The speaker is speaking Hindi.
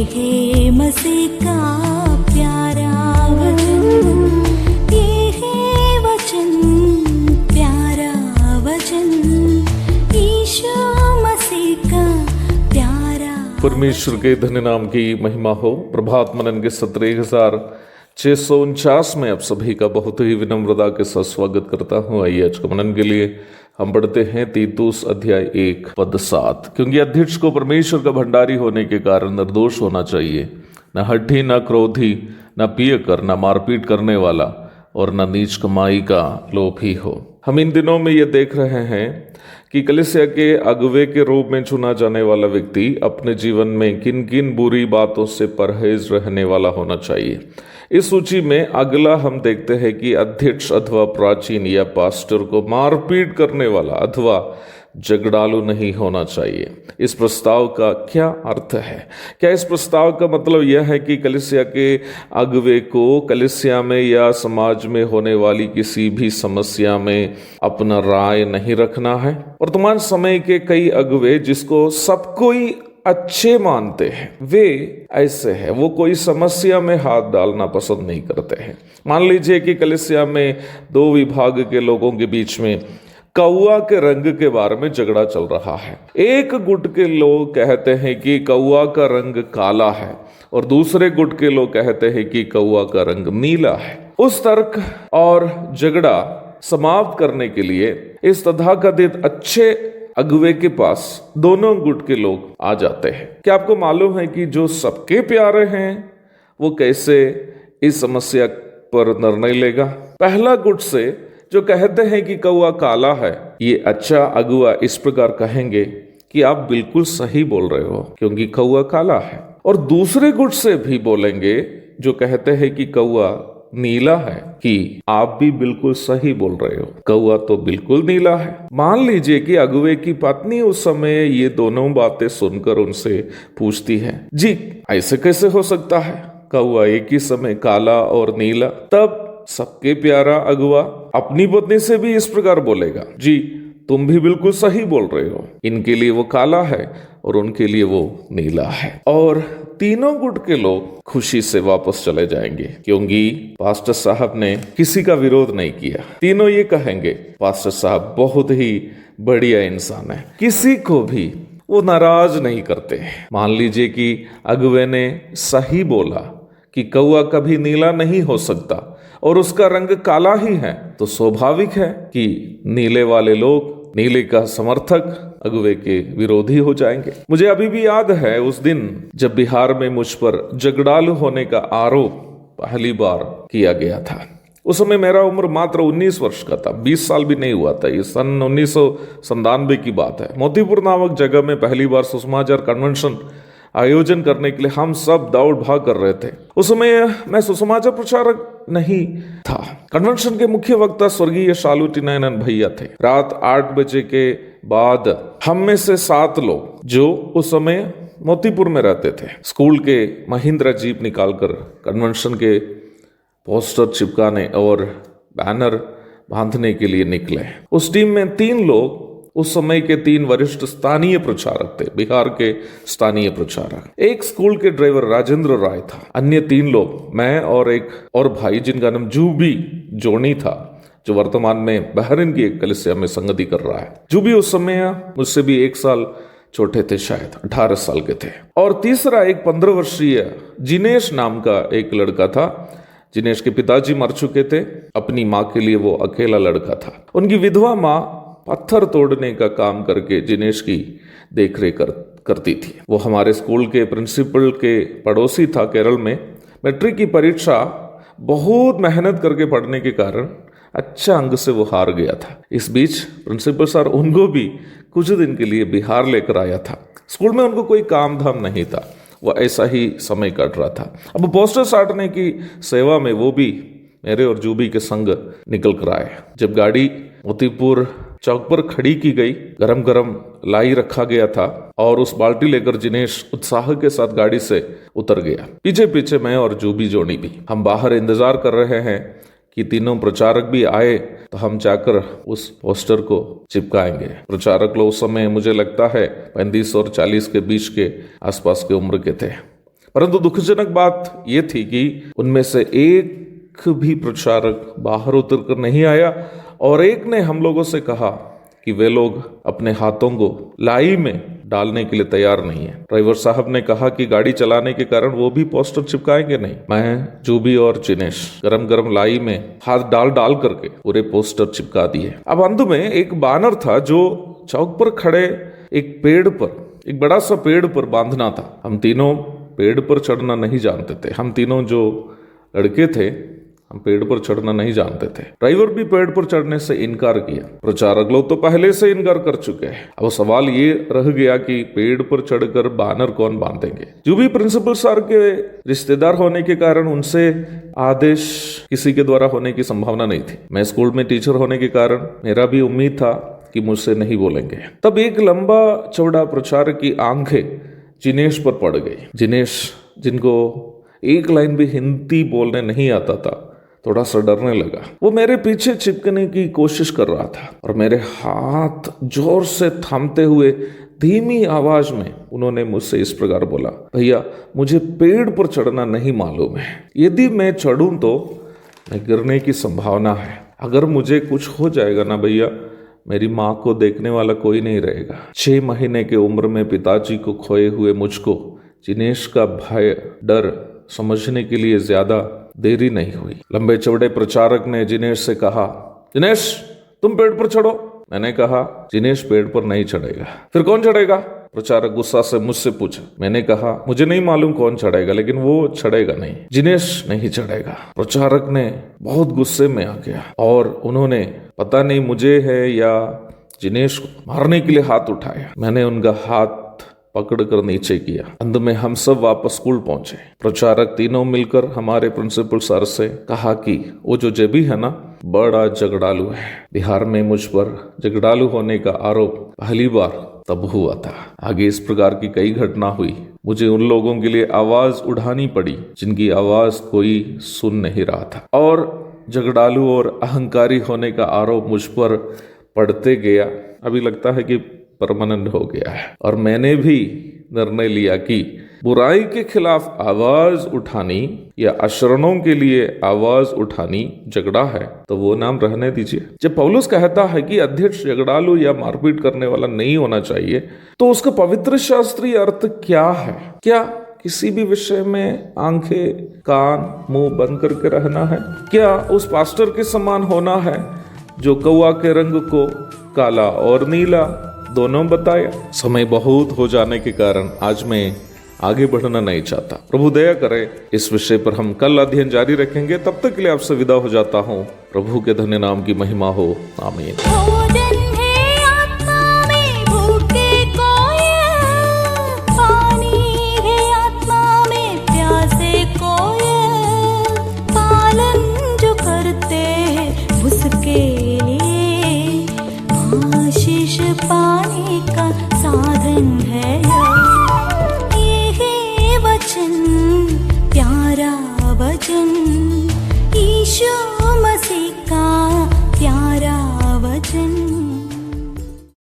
है मसीह का प्यारा वचन, ये है वचन, प्यारा वचन, यीशु मसीह का प्यारा। परमेश्वर के धन्य नाम की महिमा हो। प्रभात मनन के 17,649 में आप सभी का बहुत ही विनम्रता के साथ स्वागत करता हूँ। आइए आज के मनन के लिए हम पढ़ते हैं तीतुस अध्याय 1 पद 7। क्योंकि अध्यक्ष को परमेश्वर का भंडारी होने के कारण निर्दोष होना चाहिए, न हठी, न क्रोधी, न पियकर, न मारपीट करने वाला और न नीच कमाई का लोभी हो। हम इन दिनों में ये देख रहे हैं कि कलीसिया के अगुवे के रूप में चुना जाने वाला व्यक्ति अपने जीवन में किन किन बुरी बातों से परहेज रहने वाला होना चाहिए। इस सूची में अगला हम देखते हैं कि अध्यक्ष अथवा प्राचीन या पास्टर को मारपीट करने वाला अथवा झगड़ालू नहीं होना चाहिए। इस प्रस्ताव का क्या अर्थ है? क्या इस प्रस्ताव का मतलब यह है कि कलीसिया के अगुवे को कलीसिया में या समाज में होने वाली किसी भी समस्या में अपना राय नहीं रखना है? वर्तमान समय के कई अगुवे जिसको सब कोई अच्छे मानते हैं, वे ऐसे हैं, वो कोई समस्या में हाथ डालना पसंद नहीं करते हैं। मान लीजिए कि कलीसिया में दो विभाग के लोगों के बीच में कौआ के रंग के बारे में झगड़ा चल रहा है। एक गुट के लोग कहते हैं कि कौआ का रंग काला है और दूसरे गुट के लोग कहते हैं कि कौआ का रंग नीला है। उस तर्क और झगड़ा समाप्त करने के लिए इस तथाकथित अच्छे अगुवे के पास दोनों गुट के लोग आ जाते हैं। क्या आपको मालूम है कि जो सबके प्यारे हैं वो कैसे इस समस्या पर निर्णय लेगा? पहला गुट से जो कहते हैं कि कौआ काला है, ये अच्छा अगुआ इस प्रकार कहेंगे कि आप बिल्कुल सही बोल रहे हो क्योंकि कौआ काला है। और दूसरे गुट से भी बोलेंगे जो कहते हैं कि कौआ नीला है कि आप भी बिल्कुल सही बोल रहे हो, कौआ तो बिल्कुल नीला है। मान लीजिए कि अगुवे की पत्नी उस समय ये दोनों बातें सुनकर उनसे पूछती है, जी ऐसे कैसे हो सकता है, कौआ एक ही समय काला और नीला? तब सबके प्यारा अगुआ अपनी पत्नी से भी इस प्रकार बोलेगा, जी तुम भी बिल्कुल सही बोल रहे हो, इनके लिए वो काला है और उनके लिए वो नीला है। और तीनों गुट के लोग खुशी से वापस चले जाएंगे क्योंकि पास्टर साहब ने किसी का विरोध नहीं किया। तीनों ये कहेंगे पास्टर साहब बहुत ही बढ़िया इंसान है, किसी को भी वो नाराज नहीं करते। मान लीजिए कि अगुवे ने सही बोला कि कौआ कभी नीला नहीं हो सकता और उसका रंग काला ही है, तो स्वाभाविक है कि नीले वाले लोग, नीले का समर्थक अगुवे के विरोधी हो जाएंगे। मुझे अभी भी याद है उस दिन जब बिहार में मुझ पर झगड़ालू होने का आरोप पहली बार किया गया था। उस समय मेरा उम्र मात्र 19 वर्ष का था, 20 साल भी नहीं हुआ था। ये सन 1997 की बात है। मोतीपुर नामक जगह में पहली बार सुषमाचार कन्वेंशन आयोजन करने के लिए हम सब दौड़ भाग कर रहे थे। उस समय मैं सुषमाचार प्रचारक नहीं था। कन्वेंशन के मुख्य वक्ता स्वर्गीय शालूटी नयनन भैया थे। रात 8 बजे के बाद हम में से 7 लोग जो उस समय मोतीपुर में रहते थे, स्कूल के महिंद्रा जीप निकालकर कन्वेंशन के पोस्टर चिपकाने और बैनर बांधने के लिए निकले। उस टीम में 3 लोग उस समय के 3 वरिष्ठ स्थानीय प्रचारक थे, बिहार के स्थानीय प्रचारक। एक स्कूल के ड्राइवर राजेंद्र राय था। अन्य 3 लोग, मैं और एक और भाई जिनका नाम जूबी जोनी था, जो वर्तमान में बहरीन की एक कलीसिया में संगति कर रहा है। जूबी उस समय मुझसे भी 1 साल छोटे थे, शायद 18 साल के थे। और तीसरा एक 15 वर्षीय जिनेश नाम का एक लड़का था। जिनेश के पिताजी मर चुके थे, अपनी माँ के लिए वो अकेला लड़का था। उनकी विधवा माँ पत्थर तोड़ने का काम करके जिनेश की देखरेख करती थी। वो हमारे स्कूल के प्रिंसिपल के पड़ोसी था। केरल में मैट्रिक की परीक्षा बहुत मेहनत करके पढ़ने के कारण अच्छा अंक से वो हार गया था। इस बीच प्रिंसिपल सर उनको भी कुछ दिन के लिए बिहार लेकर आया था। स्कूल में उनको कोई काम धाम नहीं था, वो ऐसा ही समय काट रहा था। अब पोस्टर साटने की सेवा में वो भी मेरे और जूबी के संग निकल कर आए। जब गाड़ी मोतीपुर चौक पर खड़ी की गई, गरम गरम लाई रखा गया था और उस बाल्टी लेकर जिनेश उत्साह के साथ गाड़ी से उतर गया। पीछे पीछे मैं और जूबी जोनी भी। हम बाहर इंतजार कर रहे हैं कि तीनों प्रचारक भी आए तो हम जाकर उस पोस्टर को चिपकाएंगे। प्रचारक लोग उस समय मुझे लगता है 35 और 40 के बीच के आसपास के उम्र के थे। परंतु दुखजनक बात ये थी कि उनमें से एक भी प्रचारक बाहर उतरकर नहीं आया और एक ने हम लोगों से कहा कि वे लोग अपने हाथों को लाई में डालने के लिए तैयार नहीं है। ड्राइवर साहब ने कहा कि गाड़ी चलाने के कारण वो भी पोस्टर चिपकाएंगे नहीं। मैं, जूबी और जिनेश गरम गरम लाई में हाथ डाल डाल करके पूरे पोस्टर चिपका दिए। अब अंत में एक बैनर था जो चौक पर खड़े एक पेड़ पर, एक बड़ा सा पेड़ पर बांधना था। हम तीनों पेड़ पर चढ़ना नहीं जानते थे। हम तीनों जो लड़के थे हम पेड़ पर चढ़ना नहीं जानते थे। ड्राइवर भी पेड़ पर चढ़ने से इनकार किया। प्रचारक लोग तो पहले से इनकार कर चुके हैं। अब सवाल ये रह गया कि पेड़ पर चढ़कर बैनर कौन बांधेंगे। जो भी प्रिंसिपल सर के रिश्तेदार होने के कारण उनसे आदेश किसी के द्वारा होने की संभावना नहीं थी। मैं स्कूल में टीचर होने के कारण मेरा भी उम्मीद था कि मुझसे नहीं बोलेंगे। तब एक लंबा चौड़ा प्रचारक की आंखें जिनेश पर पड़ गई। जिनेश, जिनको एक लाइन भी हिंदी बोलने नहीं आता था, थोड़ा सा डरने लगा। वो मेरे पीछे चिपकने की कोशिश कर रहा था और मेरे हाथ जोर से थामते हुए धीमी आवाज में उन्होंने मुझसे इस प्रकार बोला, भैया मुझे पेड़ पर चढ़ना नहीं मालूम है। यदि मैं चढ़ूं तो मैं गिरने की संभावना है। अगर मुझे कुछ हो जाएगा ना भैया, मेरी माँ को देखने वाला कोई नहीं रहेगा। 6 महीने की उम्र में पिताजी को खोए हुए मुझको जिनेश का भय, डर समझने के लिए ज्यादा देरी नहीं हुई। लंबे चौड़े प्रचारक ने जिनेश से कहा, जिनेश तुम पेड़ पर चढ़ो। मैंने कहा, जिनेश पेड़ पर नहीं चढ़ेगा। फिर कौन चढ़ेगा? प्रचारक गुस्सा से मुझसे पूछा। मैंने कहा, मुझे नहीं मालूम कौन चढ़ेगा, लेकिन वो चढ़ेगा नहीं, जिनेश नहीं चढ़ेगा। प्रचारक ने बहुत गुस्से में आ गया और उन्होंने पता नहीं मुझे है या जिनेश को मारने के लिए हाथ उठाया। मैंने उनका हाथ पकड़कर नीचे किया। अंत में हम सब वापस स्कूल पहुंचे। प्रचारक तीनों मिलकर हमारे प्रिंसिपल सर से कहा कि वो जो जेबी है ना, बड़ा झगड़ालू है। बिहार में मुझ पर झगड़ालू होने का आरोप पहली बार तब हुआ था। आगे इस प्रकार की कई घटना हुई। मुझे उन लोगों के लिए आवाज उठानी पड़ी जिनकी आवाज कोई सुन नहीं रहा था, और झगड़ालू और अहंकारी होने का आरोप मुझ पर पड़ते गया। अभी लगता है कि परमानेंट हो गया है। और मैंने भी निर्णय लिया कि बुराई के खिलाफ आवाज उठानी या अशरणों के लिए आवाज उठानी झगड़ा है, तो वो नाम रहने दीजिए। जब पौलुस कहता है कि अध्यक्ष झगड़ालू या मारपीट करने वाला नहीं होना चाहिए, तो उसका पवित्र शास्त्रीय अर्थ क्या है? क्या किसी भी विषय में आंखें, कान, मुंह बंद करके रहना है? क्या उस पास्टर के समान होना है जो कौवा के रंग को काला और नीला दोनों बताया? समय बहुत हो जाने के कारण आज मैं आगे बढ़ना नहीं चाहता। प्रभु दया करे, इस विषय पर हम कल अध्ययन जारी रखेंगे। तब तक के लिए आपसे विदा हो जाता हूँ। प्रभु के धन्य नाम की महिमा हो। आमीन। पाने का साधन है ये है वचन, प्यारा वचन, यीशु मसीह